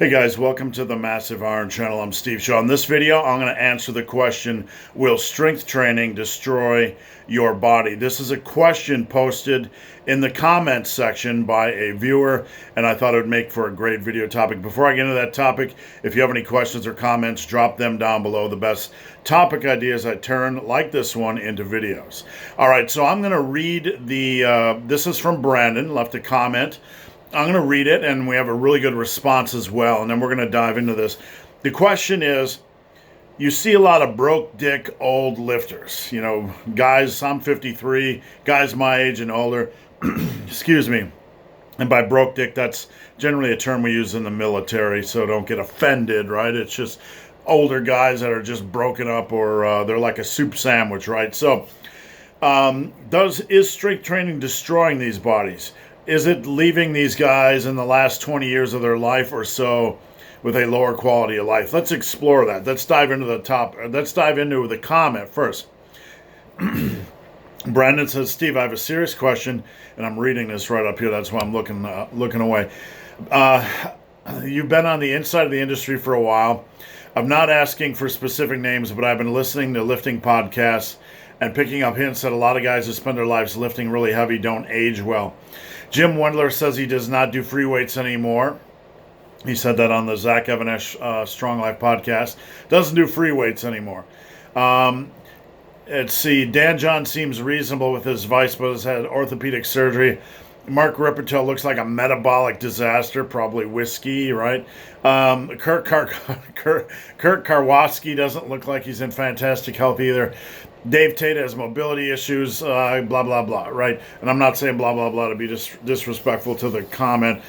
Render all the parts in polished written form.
Hey guys, welcome to the Massive Iron Channel. I'm Steve Shaw. In this video, I'm going to answer the question, will strength training destroy your body? This is a question posted in the comments section by a viewer, and I thought it would make for a great video topic. Before I get into that topic, if you have any questions or comments, drop them down below. The best topic ideas I turn, like this one, into videos. All right, so I'm going to read this is from Brandon, left a comment. I'm going to read it, and we have a really good response as well, and then we're going to dive into this. The question is, you see a lot of broke dick old lifters. You know, guys, I'm 53, guys my age and older, excuse me. And by broke dick, that's generally a term we use in the military, so don't get offended, right? It's just older guys that are just broken up, or they're like a soup sandwich, right? So, is strength training destroying these bodies? Is it leaving these guys in the last 20 years of their life or so with a lower quality of life? Let's explore that. Let's dive into the comment first. Brandon says, Steve, I have a serious question, and I'm reading this right up here. That's why I'm looking away. You've been on the inside of the industry for a while. I'm not asking for specific names, but I've been listening to lifting podcasts and picking up hints that a lot of guys who spend their lives lifting really heavy don't age well. Jim Wendler says he does not do free weights anymore. He said that on the Zach Evanesh Strong Life podcast. Doesn't do free weights anymore. Let's see. Dan John seems reasonable with his advice, but has had orthopedic surgery. Mark Rippetoe looks like a metabolic disaster, probably whiskey, right? Kurt Karwoski doesn't look like he's in fantastic health either. Dave Tate has mobility issues, blah, blah, blah, right? And I'm not saying blah, blah, blah to be disrespectful to the comment,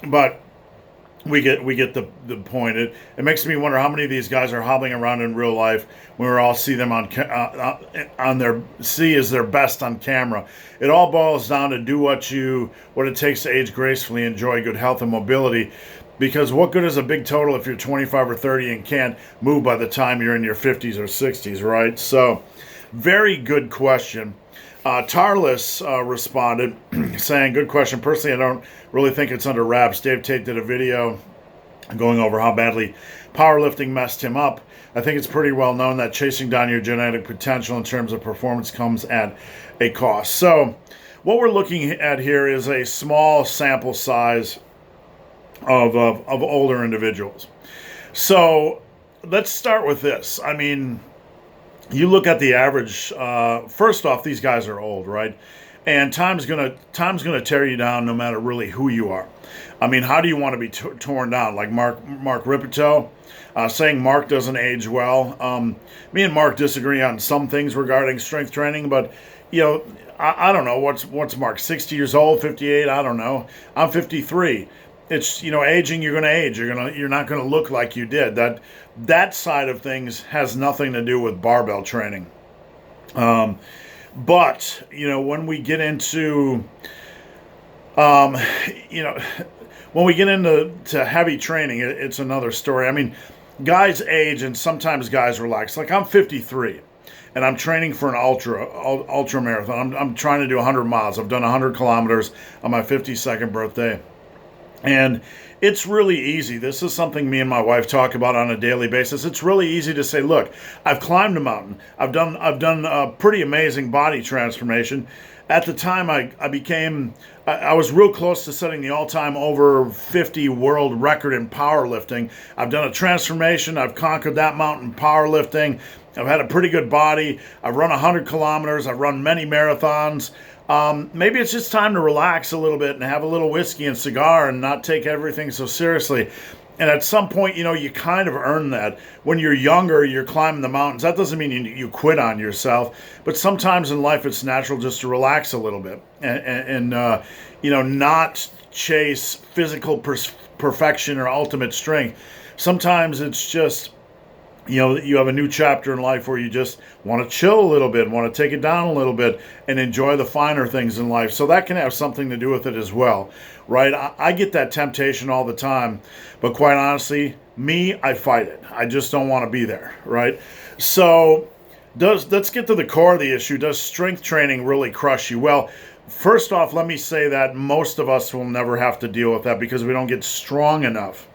but we get the point. It makes me wonder how many of these guys are hobbling around in real life when we all see them as their best on camera. It all boils down to do what it takes to age gracefully, enjoy good health and mobility. Because what good is a big total if you're 25 or 30 and can't move by the time you're in your 50s or 60s, right? So, very good question. Tarlis responded saying, good question. Personally, I don't really think it's under wraps. Dave Tate did a video going over how badly powerlifting messed him up. I think it's pretty well known that chasing down your genetic potential in terms of performance comes at a cost. So what we're looking at here is a small sample size of older individuals. So let's start with this. I mean, you look at the average. First off, these guys are old, right? And time's gonna tear you down, no matter really who you are. I mean, how do you want to be torn down? Like Mark Rippetoe, saying Mark doesn't age well. Me and Mark disagree on some things regarding strength training, but you know, I don't know what's Mark, 60 years old, 58. I don't know. I'm 53. It's, aging, you're going to age. You're not going to look like you did. That side of things has nothing to do with barbell training. But, when we get into, when we get into heavy training, it's another story. I mean, guys age and sometimes guys relax. Like, I'm 53 and I'm training for an ultra marathon. I'm trying to do 100 miles. I've done 100 kilometers on my 52nd birthday. And it's really easy. This is something me and my wife talk about on a daily basis. It's really easy to say, look, I've climbed a mountain. I've done a pretty amazing body transformation. At the time, I was real close to setting the all-time over 50 world record in powerlifting. I've done a transformation. I've conquered that mountain powerlifting. I've had a pretty good body. I've run 100 kilometers. I've run many marathons. Maybe it's just time to relax a little bit and have a little whiskey and cigar and not take everything so seriously. And at some point, you kind of earn that. When you're younger, you're climbing the mountains. That doesn't mean you quit on yourself. But sometimes in life, it's natural just to relax a little bit and not chase physical perfection or ultimate strength. Sometimes it's just, you have a new chapter in life where you just want to chill a little bit, want to take it down a little bit, and enjoy the finer things in life. So that can have something to do with it as well, right? I get that temptation all the time, but quite honestly, I fight it. I just don't want to be there, right? So let's get to the core of the issue. Does strength training really crush you? Well, first off, let me say that most of us will never have to deal with that because we don't get strong enough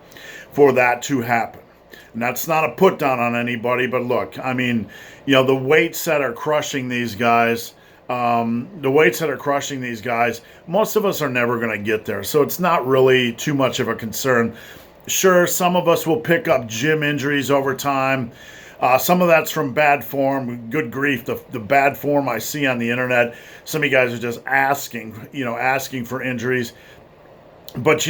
for that to happen. And that's not a put down on anybody, but look, I mean, the weights that are crushing these guys, most of us are never going to get there. So it's not really too much of a concern. Sure, some of us will pick up gym injuries over time. Some of that's from bad form. Good grief, the bad form I see on the internet. Some of you guys are just asking for injuries. But,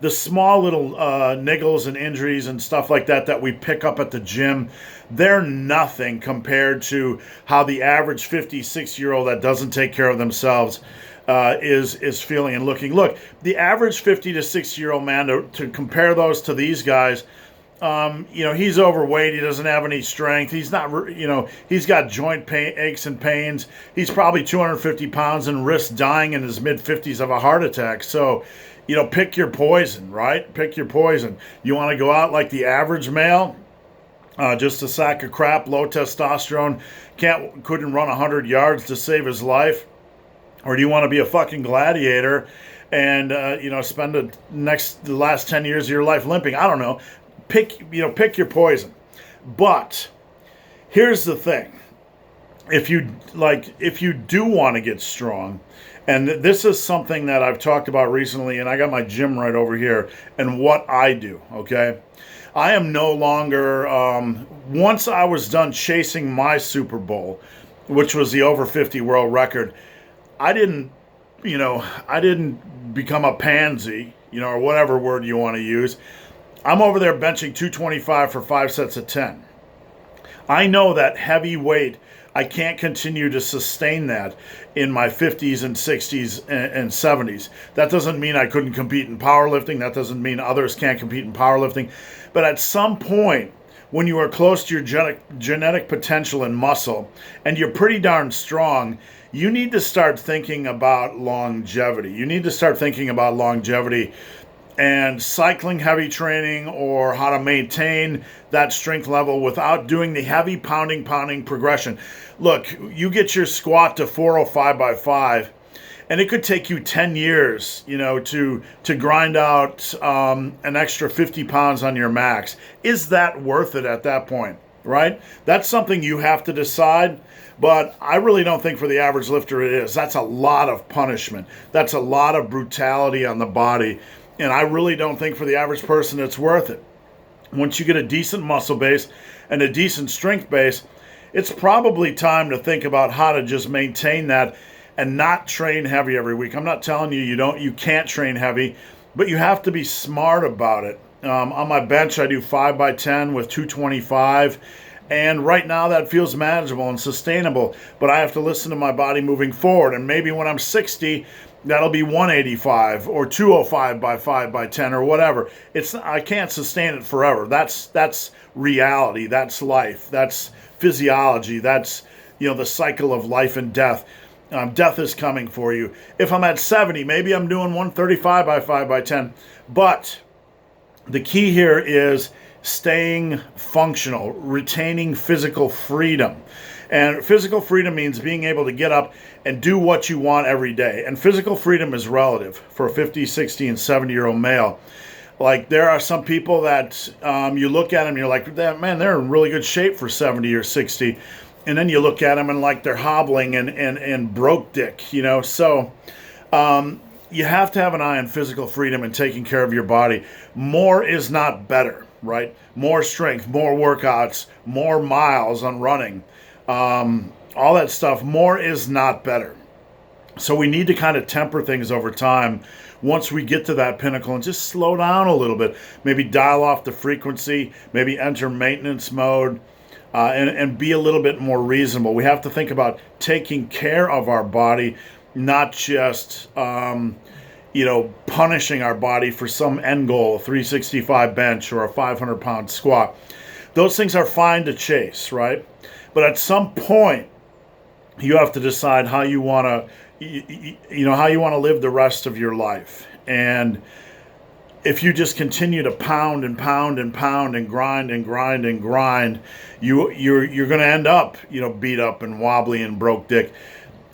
the small little niggles and injuries and stuff like that we pick up at the gym, they're nothing compared to how the average 56-year-old that doesn't take care of themselves is feeling and looking. Look, the average 50 to 60-year-old man, to compare those to these guys, he's overweight. He doesn't have any strength. He's not, he's got joint pain, aches and pains. He's probably 250 pounds and risks dying in his mid-50s of a heart attack. So, pick your poison, right? Pick your poison. You want to go out like the average male, just a sack of crap, low testosterone, couldn't run 100 yards to save his life? Or do you want to be a fucking gladiator and, spend the last 10 years of your life limping? I don't know. Pick your poison. But here's the thing. If you do want to get strong, and this is something that I've talked about recently, and I got my gym right over here, and what I do, okay? I am no longer, once I was done chasing my Super Bowl, which was the over 50 world record, I didn't become a pansy, or whatever word you want to use. I'm over there benching 225 for 5 sets of 10. I know that heavy weight, I can't continue to sustain that in my 50s and 60s and 70s. That doesn't mean I couldn't compete in powerlifting. That doesn't mean others can't compete in powerlifting. But at some point, when you are close to your genetic potential and muscle, and you're pretty darn strong, you need to start thinking about longevity. And cycling heavy training, or how to maintain that strength level without doing the heavy pounding progression. Look, you get your squat to 405 by 5, and it could take you 10 years, to grind out an extra 50 pounds on your max. Is that worth it at that point, right? That's something you have to decide. But I really don't think for the average lifter it is. That's a lot of punishment. That's a lot of brutality on the body. And I really don't think for the average person it's worth it. Once you get a decent muscle base and a decent strength base, it's probably time to think about how to just maintain that and not train heavy every week. I'm not telling you you can't train heavy, but you have to be smart about it. On my bench, I do 5 by 10 with 225. And right now that feels manageable and sustainable, but I have to listen to my body moving forward. And maybe when I'm 60, that'll be 185 or 205 by 5 by 10 or whatever. I can't sustain it forever. That's reality. That's life. That's physiology. That's, the cycle of life and death. Death is coming for you. If I'm at 70, maybe I'm doing 135 by 5 by 10. But the key here is staying functional, retaining physical freedom. And physical freedom means being able to get up and do what you want every day. And physical freedom is relative for a 50, 60, and 70-year-old male. Like, there are some people that you look at them, you're like, man, they're in really good shape for 70 or 60. And then you look at them and like they're hobbling and broke dick, So you have to have an eye on physical freedom and taking care of your body. More is not better. Right? More strength, more workouts, more miles on running, all that stuff. More is not better. So we need to kind of temper things over time once we get to that pinnacle and just slow down a little bit. Maybe dial off the frequency, maybe enter maintenance mode, and be a little bit more reasonable. We have to think about taking care of our body, not just punishing our body for some end goal, a 365 bench or a 500-pound squat. Those things are fine to chase, right? But at some point, you have to decide how you want to live the rest of your life. And if you just continue to pound and pound and pound and grind and grind and grind, you're going to end up, beat up and wobbly and broke dick.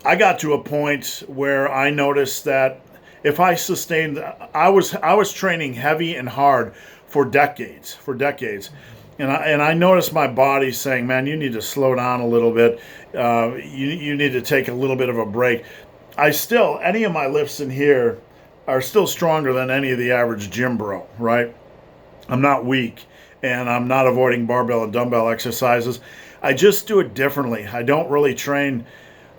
I got to a point where I noticed that if I sustained, I was training heavy and hard for decades, And I noticed my body saying, man, you need to slow down a little bit. You need to take a little bit of a break. Any of my lifts in here are still stronger than any of the average gym bro, right? I'm not weak, and I'm not avoiding barbell and dumbbell exercises. I just do it differently. I don't really train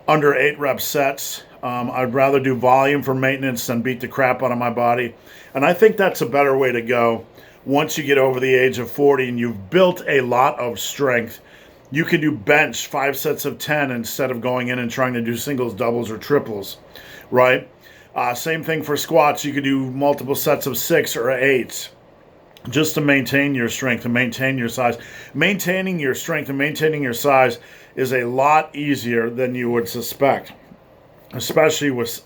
under 8 rep sets. I'd rather do volume for maintenance than beat the crap out of my body. And I think that's a better way to go. Once you get over the age of 40 and you've built a lot of strength, you can do bench 5 sets of 10 instead of going in and trying to do singles, doubles, or triples, right? Same thing for squats. You could do multiple sets of 6 or 8 just to maintain your strength and maintain your size. Maintaining your strength and maintaining your size is a lot easier than you would suspect, especially with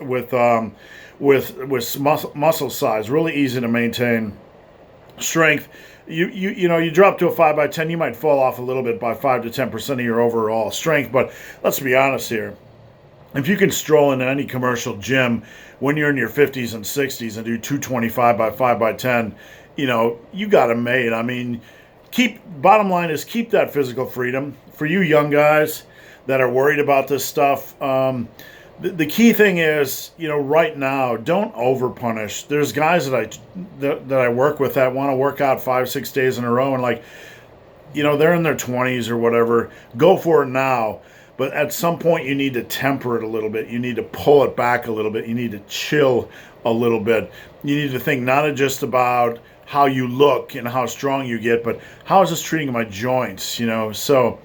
muscle size. Really easy to maintain. Strength, you drop to a 5x10, you might fall off a little bit by 5 to 10% of your overall strength. But let's be honest here. If you can stroll into any commercial gym when you're in your 50s and 60s and do 225 by 5x10, you got it made. I mean, bottom line is keep that physical freedom. For you young guys that are worried about this stuff, the key thing is, right now, don't over-punish. There's guys that I work with that want to work out 5-6 days in a row, and they're in their 20s or whatever. Go for it now. But at some point, you need to temper it a little bit. You need to pull it back a little bit. You need to chill a little bit. You need to think not just about how you look and how strong you get, but how is this treating my joints, So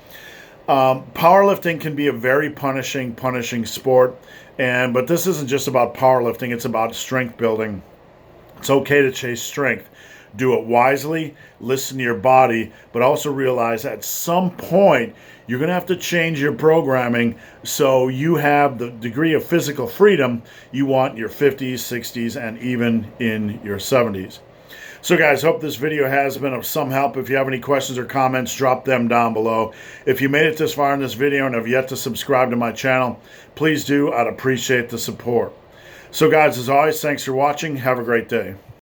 powerlifting can be a very punishing sport, but this isn't just about powerlifting, it's about strength building. It's okay to chase strength. Do it wisely, listen to your body, but also realize at some point you're going to have to change your programming so you have the degree of physical freedom you want in your 50s, 60s, and even in your 70s. So guys, hope this video has been of some help. If you have any questions or comments, drop them down below. If you made it this far in this video and have yet to subscribe to my channel, please do. I'd appreciate the support. So guys, as always, thanks for watching. Have a great day.